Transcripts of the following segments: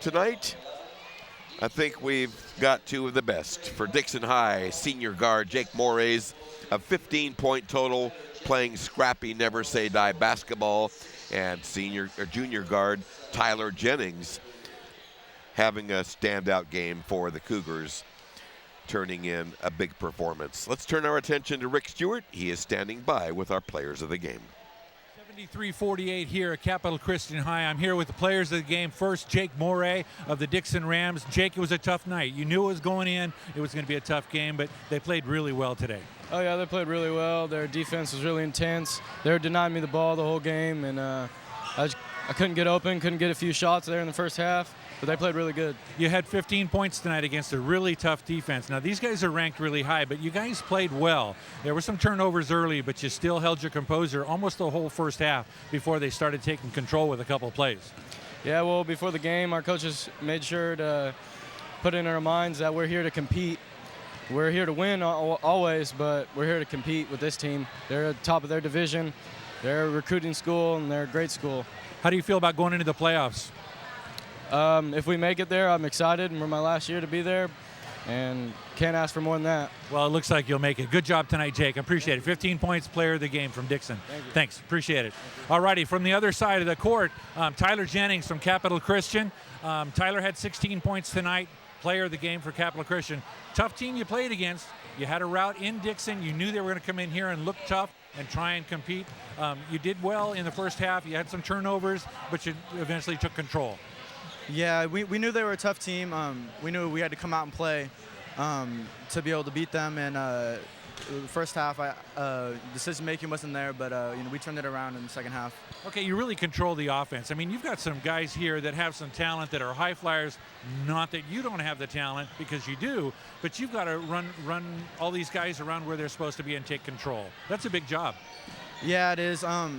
Tonight, I think we've got two of the best. For Dixon High, senior guard Jake Moraes, a 15-point total, playing scrappy, never say die basketball, and junior guard Tyler Jennings having a standout game for the Cougars, turning in a big performance. Let's turn our attention to Rick Stewart. He is standing by with our players of the game. 73-48 here at Capital Christian High. I'm here with the players of the game. First, Jake Moraes of the Dixon Rams. Jake, it was a tough night. You knew it was going in. It was going to be a tough game, but they played really well today. Oh, yeah, they played really well. Their defense was really intense. They were denying me the ball the whole game, and I couldn't get open, couldn't get a few shots there in the first half, but they played really good. You had 15 points tonight against a really tough defense. Now, these guys are ranked really high, but you guys played well. There were some turnovers early, but you still held your composure almost the whole first half before they started taking control with a couple of plays. Yeah, well, before the game, our coaches made sure to put in our minds that we're here to compete. We're here to win always, but we're here to compete with this team. They're at the top of their division. They're a recruiting school, and they're a great school. How do you feel about going into the playoffs? If we make it there, I'm excited, and we're my last year to be there, and can't ask for more than that. Well, it looks like you'll make it. Good job tonight, Jake. I appreciate it. 15 points, player of the game from Dixon. Thanks. Appreciate it. All righty, from the other side of the court, Tyler Jennings from Capital Christian. Tyler had 16 points tonight, player of the game for Capital Christian. Tough team you played against. You had a route in Dixon. You knew they were going to come in here and look tough and try and compete. You did well in the first half. You had some turnovers, but you eventually took control. Yeah, we knew they were a tough team. We knew we had to come out and play to be able to beat them. And the first half, decision making wasn't there, but we turned it around in the second half. Okay, you really control the offense. I mean, you've got some guys here that have some talent that are high flyers. Not that you don't have the talent, because you do, but you've got to run all these guys around where they're supposed to be and take control. That's a big job. Yeah, it is. I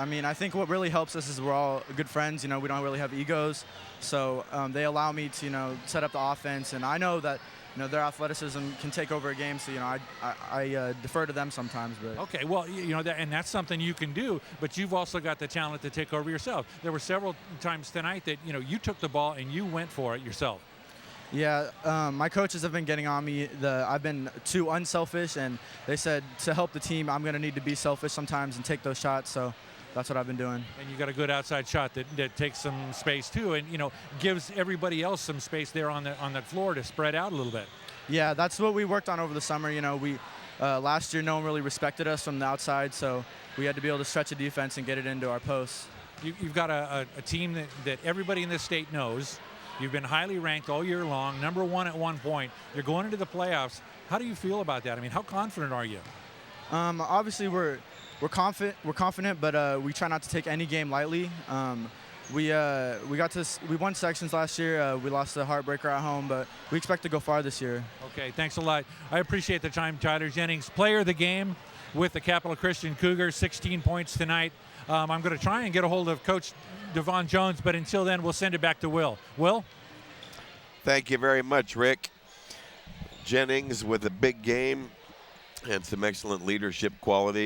mean, I think what really helps us is we're all good friends. We don't really have egos, so they allow me to set up the offense, and I know that their athleticism can take over a game. So I defer to them sometimes. But okay, well and that's something you can do. But you've also got the talent to take over yourself. There were several times tonight that you took the ball and you went for it yourself. Yeah, my coaches have been getting on me. I've been too unselfish, and they said to help the team, I'm going to need to be selfish sometimes and take those shots. So that's what I've been doing. And you got a good outside shot that takes some space too, and gives everybody else some space there on the floor to spread out a little bit. Yeah, that's what we worked on over the summer. We last year no one really respected us from the outside, so we had to be able to stretch a defense and get it into our posts. You've got a team that everybody in this state knows. You've been highly ranked all year long, #1 at one point. You're going into the playoffs. How do you feel about that? I mean, how confident are you? Obviously, we're confident, but we try not to take any game lightly. We won sections last year. We lost the heartbreaker at home, but we expect to go far this year. Okay, thanks a lot. I appreciate the time, Tyler Jennings, player of the game with the Capital Christian Cougars, 16 points tonight. I'm going to try and get a hold of Coach Devon Jones, but until then, we'll send it back to Will. Will? Thank you very much, Rick. Jennings with a big game and some excellent leadership qualities.